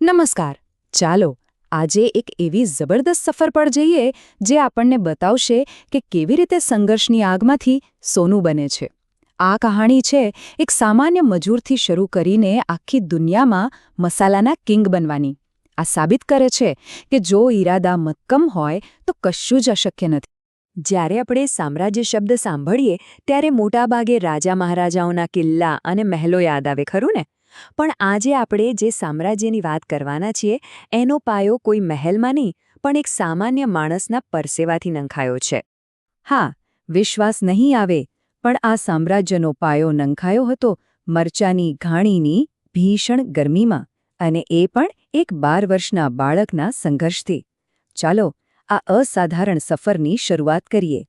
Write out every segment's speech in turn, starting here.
નમસ્કાર. ચાલો આજે એક એવી જબરદસ્ત સફર પર જઈએ જે આપણને બતાવશે કે કેવી રીતે સંઘર્ષની આગમાંથી સોનું બને છે. આ કહાણી છે એક સામાન્ય મજૂરથી શરૂ કરીને આખી દુનિયામાં મસાલાના કિંગ બનવાની. આ સાબિત કરે છે કે જો ઈરાદા મક્કમ હોય તો કશું જ અશક્ય નથી. જ્યારે આપણે સામ્રાજ્ય શબ્દ સાંભળીએ ત્યારે મોટાભાગે રાજા મહારાજાઓના કિલ્લા અને મહેલો યાદ આવે, ખરું ને? પણ આજે આપણે જે સામ્રાજ્યની વાત કરવાના છીએ એનો પાયો કોઈ મહેલમાં નહીં પણ એક સામાન્ય માણસના પરસેવાથી નંખાયો છે. હા, વિશ્વાસ નહીં આવે, પણ આ સામ્રાજ્યનો પાયો નંખાયો હતો મરચાની ઘાણીની ભીષણ ગરમીમાં, અને એ પણ એક 12 વર્ષના બાળકના સંઘર્ષથી. ચાલો આ અસાધારણ સફરની શરૂઆત કરીએ.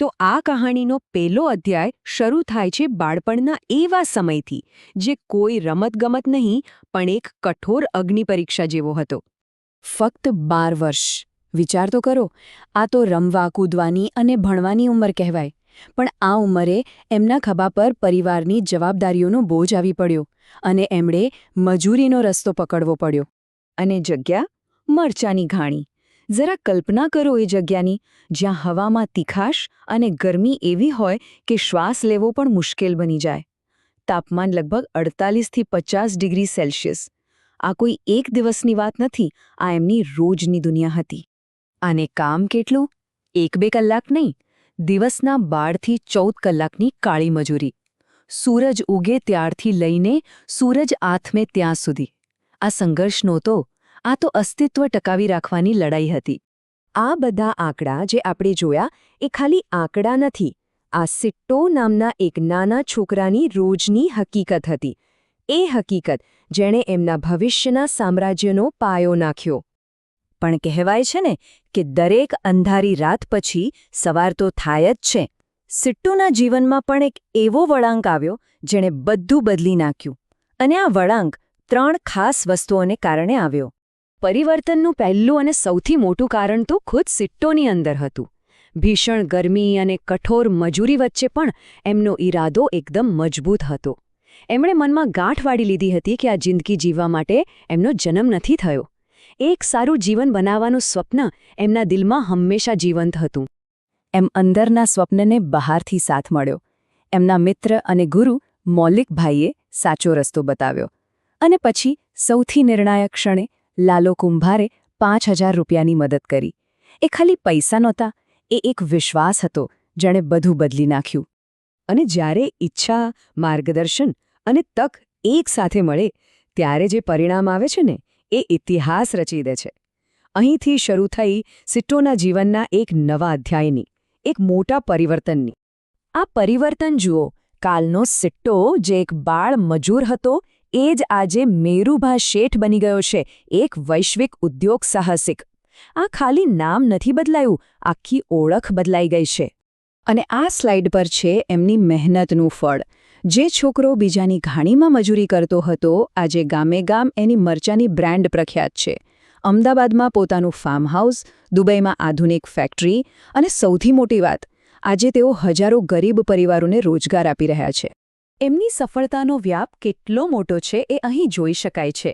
તો આ કહાણીનો પહેલો અધ્યાય શરૂ થાય છે બાળપણના એવા સમયથી જે કોઈ રમતગમત નહીં પણ એક કઠોર અગ્નિ પરીક્ષા જેવો હતો. ફક્ત 12 વર્ષ. વિચાર તો કરો, આ તો રમવા કૂદવાની અને ભણવાની ઉંમર કહેવાય. પણ આ ઉંમરે એમના ખભા પર પરિવારની જવાબદારીઓનો બોજ આવી પડ્યો અને એમણે મજૂરીનો રસ્તો પકડવો પડ્યો. અને જગ્યા મરચાની ઘાણી. જરા કલ્પના કરો એ જગ્યાની, જ્યાં હવામાં તીખાશ અને ગરમી એવી હોય કે શ્વાસ લેવો પણ મુશ્કેલ બની જાય. તાપમાન લગભગ 48 થી 50 ડિગ્રી સેલ્સિયસ. આ કોઈ એક દિવસની વાત નથી, આ એમની રોજની દુનિયા હતી. અને કામ કેટલું? 1-2 કલાક નહીં, દિવસના 12 થી 14 કલાકની કાળી મજૂરી. સૂરજ ઉગે ત્યારથી લઈને સૂરજ આથમે ત્યાં સુધી. આ સંઘર્ષ નહોતો, આ તો અસ્તિત્વ ટકાવી રાખવાની લડાઈ હતી. આ બધા આંકડા જે આપણે જોયા એ ખાલી આંકડા નથી, આ સિટ્ટો નામના એક નાના છોકરાની રોજની હકીકત હતી. એ હકીકત જેણે એમના ભવિષ્યના સામ્રાજ્યનો પાયો નાખ્યો. પણ કહેવાય છે ને કે દરેક અંધારી રાત પછી સવાર તો થાય જ છે. સિટ્ટોના જીવનમાં પણ એક એવો વળાંક આવ્યો જેણે બધું બદલી નાખ્યું. અને આ વળાંક 3 ખાસ વસ્તુઓને કારણે આવ્યો. પરિવર્તનનું પહેલું અને સૌથી મોટું કારણ તો ખુદ સિટ્ટોની અંદર હતું. ભીષણ ગરમી અને કઠોર મજૂરી વચ્ચે પણ એમનો ઈરાદો એકદમ મજબૂત હતો. એમણે મનમાં ગાંઠ વાળી લીધી હતી કે આ જિંદગી જીવવા માટે એમનો જન્મ નથી થયો. એક સારું જીવન બનાવવાનું સ્વપ્ન એમના દિલમાં હંમેશા જીવંત હતું. એમ અંદરના સ્વપ્નને બહારથી સાથ મળ્યો. એમના મિત્ર અને ગુરુ મૌલિકભાઈએ સાચો રસ્તો બતાવ્યો. અને પછી સૌથી નિર્ણાયક ક્ષણે લાલો કુંભારે 5000 રૂપિયાની મદદ કરી. એ ખાલી પૈસા નહોતા, એ એક વિશ્વાસ હતો જેણે બધું બદલી નાખ્યું. અને જ્યારે ઈચ્છા, માર્ગદર્શન અને તક એક સાથે મળે ત્યારે જે પરિણામ આવે છે ને એ ઇતિહાસ રચી દે છે. અહીંથી શરૂ થઈ સિટ્ટોના જીવનના એક નવા અધ્યાયની, એક મોટા પરિવર્તનની. આ પરિવર્તન જુઓ, કાલનો સિટ્ટો જે એક બાળ મજૂર હતો એ જ આજે મેરુભા શેઠ બની ગયો છે, એક વૈશ્વિક ઉદ્યોગ સાહસિક. આ ખાલી નામ નથી બદલાયું, આખી ઓળખ બદલાઈ ગઈ છે. અને આ સ્લાઇડ પર છે એમની મહેનતનું ફળ. જે છોકરો બીજાની ઘાણીમાં મજૂરી કરતો હતો આજે ગામે ગામ એની મરચાની બ્રાન્ડ પ્રખ્યાત છે. અમદાવાદમાં પોતાનું ફાર્મ હાઉસ, દુબઈમાં આધુનિક ફેક્ટરી, અને સૌથી મોટી વાત, આજે તેઓ હજારો ગરીબ પરિવારોને રોજગાર આપી રહ્યા છે. એમની સફળતાનો વ્યાપ કેટલો મોટો છે એ અહીં જોઈ શકાય છે.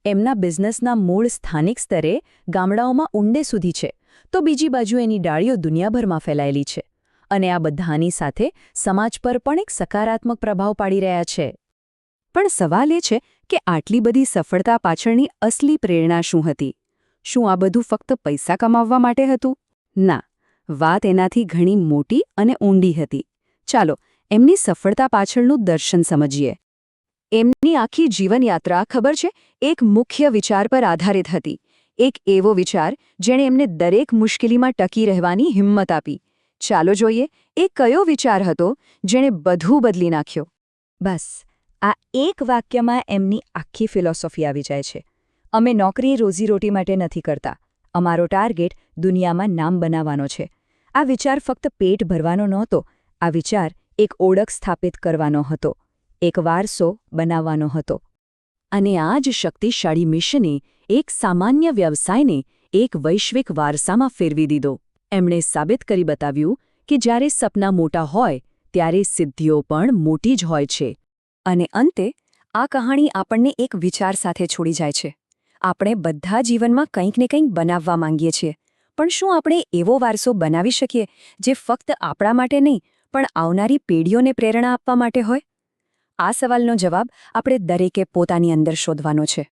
એમના બિઝનેસના મૂળ સ્થાનિક સ્તરે ગામડાઓમાં ઊંડે સુધી છે, તો બીજી બાજુ એની ડાળીઓ દુનિયાભરમાં ફેલાયેલી છે. અને આ બધાની સાથે સમાજ પર પણ એક સકારાત્મક પ્રભાવ પાડી રહ્યા છે. પણ સવાલ એ છે કે આટલી બધી સફળતા પાછળની અસલી પ્રેરણા શું હતી? શું આ બધું ફક્ત પૈસા કમાવવા માટે હતું? ના, વાત એનાથી ઘણી મોટી અને ઊંડી હતી. ચાલો એમની સફળતા પાછળનું દર્શન સમજીએ. એમની આખી જીવનયાત્રા, ખબર છે, એક મુખ્ય વિચાર પર આધારિત હતી. એક એવો વિચાર જેણે એમને દરેક મુશ્કેલીમાં ટકી રહેવાની હિંમત આપી. ચાલો જોઈએ એ કયો વિચાર હતો જેણે બધું બદલી નાખ્યો. બસ આ એક વાક્યમાં એમની આખી ફિલોસોફી આવી જાય છે. અમે નોકરી રોજીરોટી માટે નથી કરતા, અમારો ટાર્ગેટ દુનિયામાં નામ બનાવવાનો છે. આ વિચાર ફક્ત પેટ ભરવાનો નહોતો, આ વિચાર એક ઓળખ સ્થાપિત કરવાનો હતો, એક વારસો બનાવવાનો હતો. અને આ જ શક્તિશાળી મિશને એક સામાન્ય વ્યવસાયને એક વૈશ્વિક વારસામાં ફેરવી દીધો. એમણે સાબિત કરી બતાવ્યું કે જ્યારે સપના મોટા હોય ત્યારે સિદ્ધિઓ પણ મોટી જ હોય છે. અને અંતે આ કહાણી આપણને એક વિચાર સાથે છોડી જાય છે. આપણે બધા જીવનમાં કંઈક ને કંઈક બનાવવા માંગીએ છીએ, પણ શું આપણે એવો વારસો બનાવી શકીએ જે ફક્ત આપણા માટે નહીં પણ આવનારી પેઢીઓને પ્રેરણા આપવા માટે હોય? આ સવાલનો જવાબ આપણે દરેકે પોતાની અંદર શોધવાનો છે.